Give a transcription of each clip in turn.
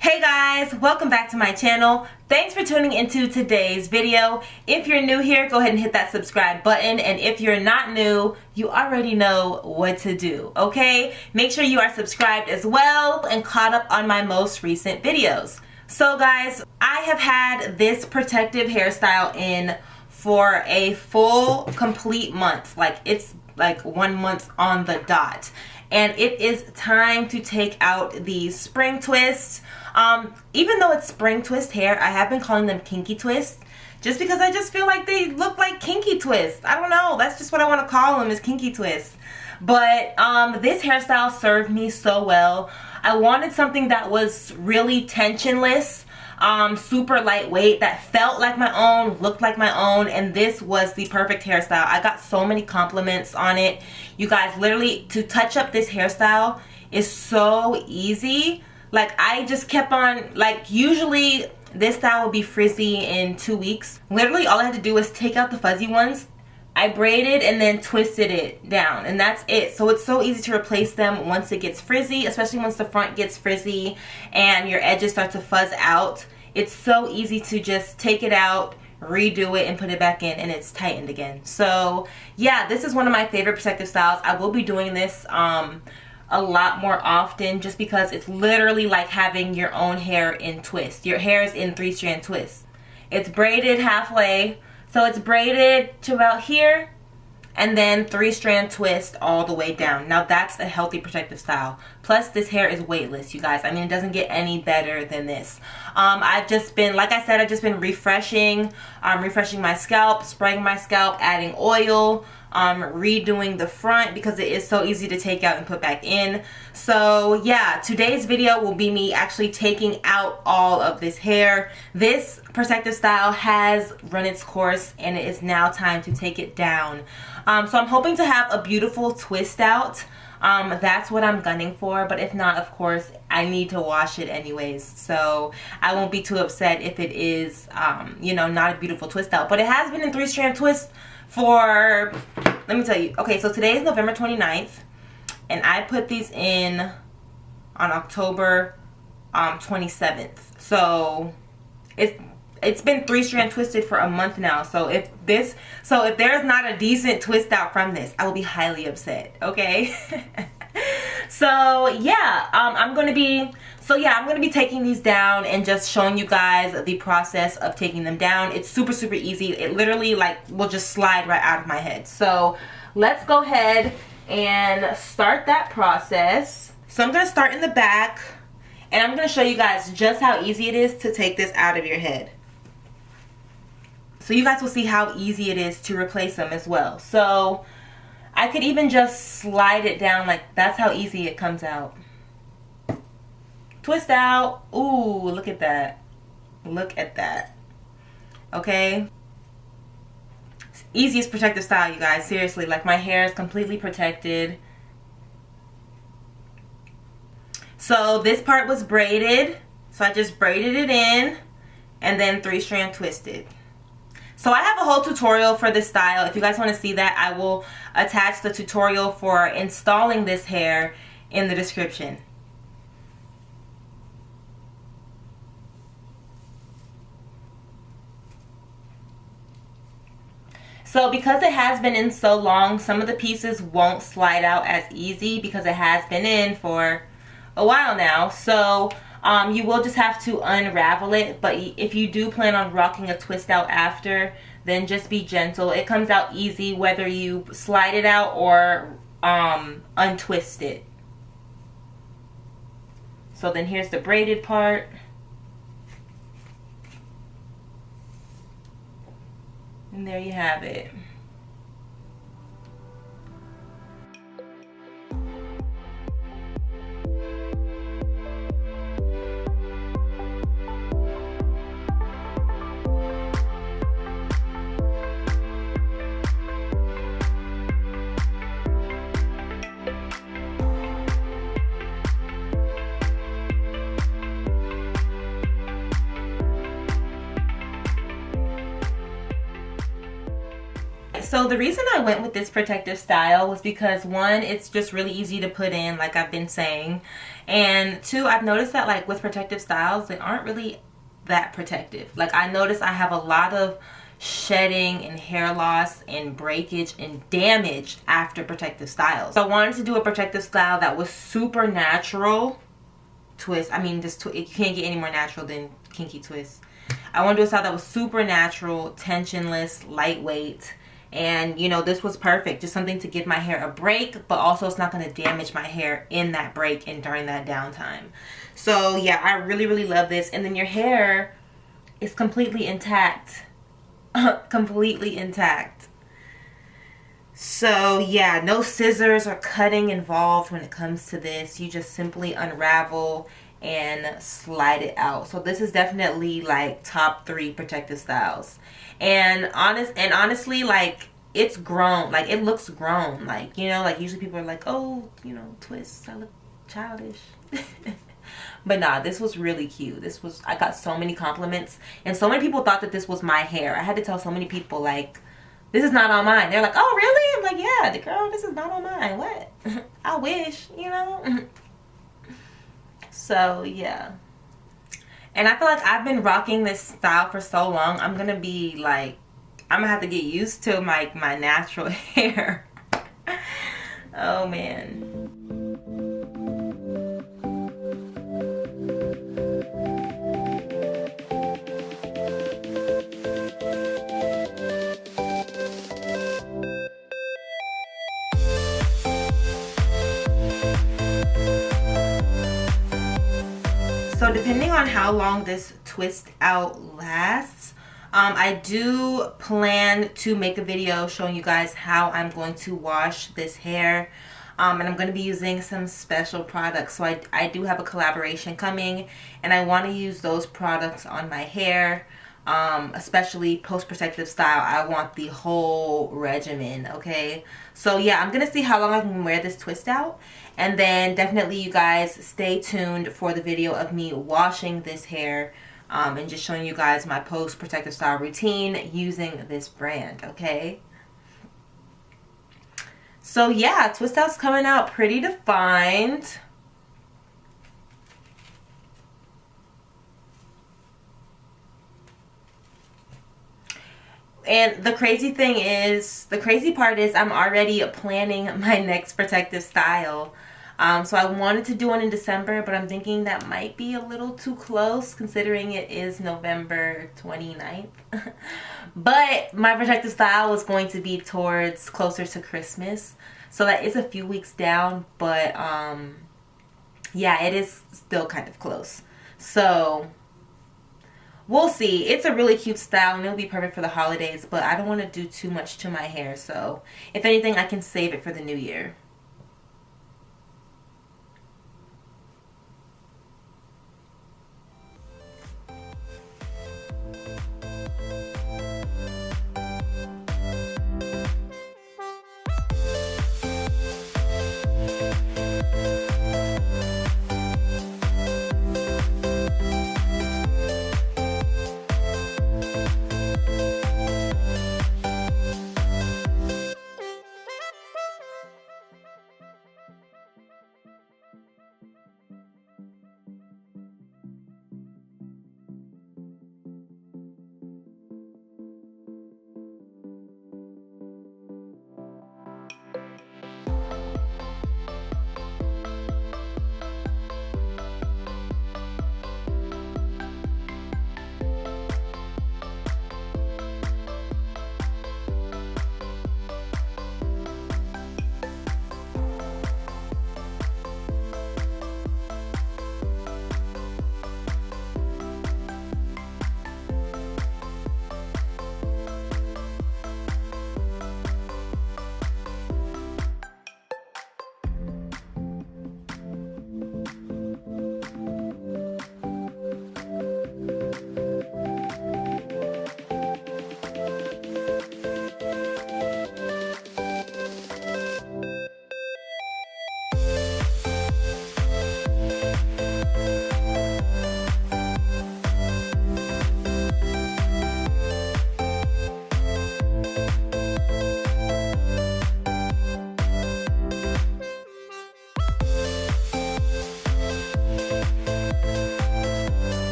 Hey guys, welcome back to my channel. Thanks for tuning into today's video. If you're new here, go ahead and hit that subscribe button, and if you're not new, you already know what to do, okay? Make sure you are subscribed as well and caught up on my most recent videos. So guys, I have had this protective hairstyle in for a full complete month. Like, it's like 1 month on the dot. And it is time to take out these spring twists. Even though it's spring twist hair, I have been calling them kinky twists just because I just feel like they look like kinky twists. I don't know, that's just what I want to call them, is kinky twists. But this hairstyle served me so well. I wanted something that was really tensionless, super lightweight, that felt like my own, looked like my own, and this was the perfect hairstyle. I got so many compliments on it. You guys, literally, to touch up this hairstyle is so easy. Like, I just kept on, like, usually this style would be frizzy in 2 weeks. Literally, all I had to do was take out the fuzzy ones. I braided and then twisted it down, and that's it. So it's so easy to replace them once it gets frizzy, especially once the front gets frizzy and your edges start to fuzz out. It's so easy to just take it out, redo it, and put it back in, and it's tightened again. So yeah, this is one of my favorite protective styles. I will be doing this a lot more often, just because it's literally like having your own hair in twist. Your hair is in 3-strand twists. It's braided halfway, so it's braided to about here, and then 3-strand twist all the way down. Now that's a healthy protective style. Plus, this hair is weightless, you guys. I mean, it doesn't get any better than this. I've just been, like I said, I've just been refreshing my scalp, spraying my scalp, adding oil, redoing the front because it is so easy to take out and put back in. So yeah, today's video will be me actually taking out all of this hair. This protective style has run its course, and it is now time to take it down. So I'm hoping to have a beautiful twist out. That's what I'm gunning for, but if not, of course, I need to wash it anyways, so I won't be too upset if it is, you know, not a beautiful twist out. But it has been in 3-strand twists for, let me tell you. Okay, so today is November 29th, and I put these in on October 27th. So it's been 3-strand twisted for a month now. So if there's not a decent twist out from this, I will be highly upset, okay? So yeah, I'm gonna be taking these down and just showing you guys the process of taking them down. It's super easy. It literally, like, will just slide right out of my head. So let's go ahead and start that process. So I'm gonna start in the back, and I'm gonna show you guys just how easy it is to take this out of your head. So you guys will see how easy it is to replace them as well. So I could even just slide it down, like, that's how easy it comes out. Twist out. Ooh, look at that. Look at that. Okay? It's easiest protective style, you guys. Seriously, like, my hair is completely protected. So this part was braided. So I just braided it in and then 3-strand twisted. So I have a whole tutorial for this style. If you guys want to see that, I will attach the tutorial for installing this hair in the description. So because it has been in so long, some of the pieces won't slide out as easy because it has been in for a while now. So you will just have to unravel it, but if you do plan on rocking a twist out after, then just be gentle. It comes out easy whether you slide it out or untwist it. So then here's the braided part. And there you have it. so the reason I went with this protective style was because one, it's just really easy to put in, like I've been saying, and two, I've noticed that like with protective styles, they aren't really that protective. Like I noticed I have a lot of shedding and hair loss and breakage and damage after protective styles. So I wanted to do a protective style that was super natural twist. I mean, just you can't get any more natural than Kinky twist. I want to do a style that was super natural, tensionless, lightweight, and you know, this was perfect. Just something to give my hair a break, but also it's not going to damage my hair in that break and during that downtime. So yeah, I really love this. And then your hair is completely intact. Completely intact. So yeah, no scissors or cutting involved when it comes to this. You just simply unravel and slide it out. So this is definitely like top 3 protective styles. And honestly, like it's grown. Like it looks grown. Like, you know, like usually people are like, oh, you know, twists, I look childish. But nah, this was really cute. I got so many compliments, and so many people thought that this was my hair. I had to tell so many people, like, this is not on mine. They're like, oh really? I'm like, yeah, the girl, this is not on mine. What? I wish, you know. So yeah, and I feel like I've been rocking this style for so long. I'm gonna be like, I'm gonna have to get used to my natural hair. Oh man. So depending on how long this twist out lasts, I do plan to make a video showing you guys how I'm going to wash this hair. And I'm going to be using some special products. So I do have a collaboration coming, and I want to use those products on my hair, especially post-protective style. I want the whole regimen, okay? So yeah, I'm going to see how long I can wear this twist out. And then definitely you guys stay tuned for the video of me washing this hair and just showing you guys my post-protective style routine using this brand, okay? So yeah, twist out's coming out pretty defined. And the crazy part is I'm already planning my next protective style. So I wanted to do one in December, but I'm thinking that might be a little too close considering it is November 29th. But my protective style was going to be towards closer to Christmas. So that is a few weeks down, but yeah, it is still kind of close. So we'll see. It's a really cute style and it'll be perfect for the holidays, but I don't want to do too much to my hair. So if anything, I can save it for the new year.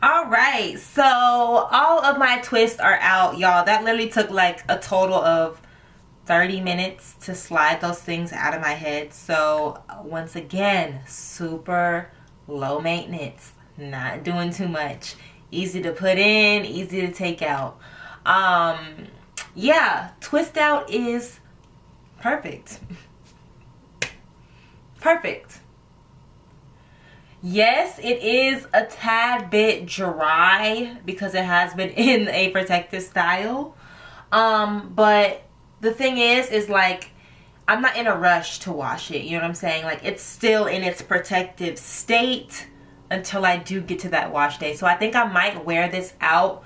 All right, so all of my twists are out, y'all. That literally took like a total of 30 minutes to slide those things out of my head. So once again, super low maintenance, not doing too much, easy to put in, easy to take out. Yeah, twist out is perfect. Perfect. Yes, it is a tad bit dry because it has been in a protective style. But the thing is like, I'm not in a rush to wash it. You know what I'm saying? Like, it's still in its protective state until I do get to that wash day. So I think I might wear this out,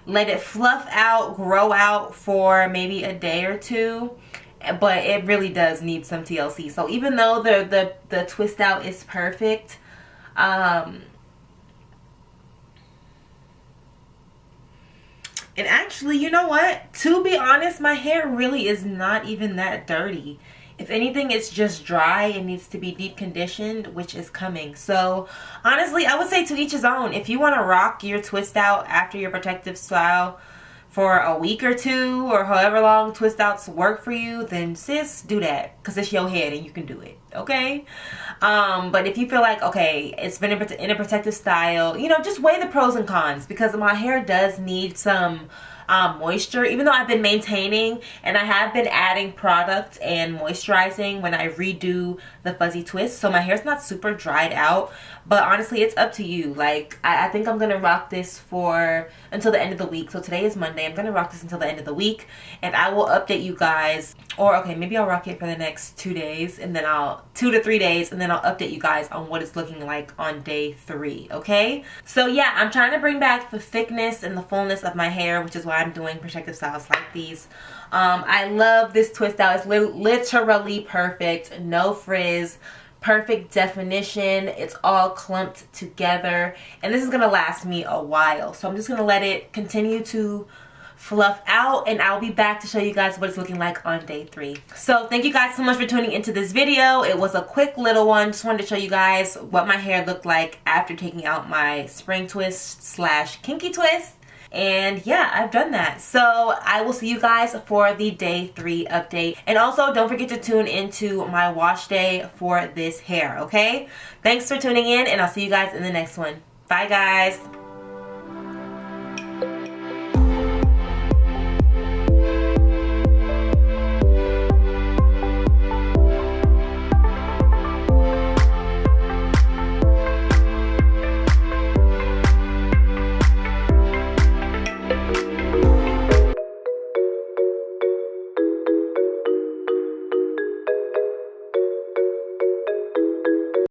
let it fluff out, grow out for maybe a day or two. But it really does need some TLC. So even though the twist out is perfect, and actually, you know what? To be honest, my hair really is not even that dirty. If anything, it's just dry and needs to be deep conditioned, which is coming. So honestly, I would say to each his own. If you want to rock your twist out after your protective style for a week or two, or however long twist outs work for you, then sis, do that, because it's your head and you can do it, okay? But if you feel like, okay, it's been in a protective style, you know, just weigh the pros and cons, because my hair does need some moisture, even though I've been maintaining and I have been adding product and moisturizing when I redo the fuzzy twist, so my hair's not super dried out. But honestly, it's up to you. Like, I think I'm gonna rock this for until the end of the week. So today is Monday. I'm gonna rock this until the end of the week, and I will update you guys. Or okay, maybe I'll rock it for the next 2 days, and then 2 to 3 days, and then I'll update you guys on what it's looking like on day 3. Okay, so yeah, I'm trying to bring back the thickness and the fullness of my hair, which is why I'm doing protective styles like these. I love this twist out. It's literally perfect. No frizz, perfect definition. It's all clumped together, and this is gonna last me a while. So I'm just gonna let it continue to fluff out, and I'll be back to show you guys what it's looking like on day 3. So thank you guys so much for tuning into this video. It was a quick little one. Just wanted to show you guys what my hair looked like after taking out my spring twist / kinky twist. And yeah, I've done that. So I will see you guys for the day 3 update. And also, don't forget to tune into my wash day for this hair, okay? Thanks for tuning in, and I'll see you guys in the next one. Bye, guys.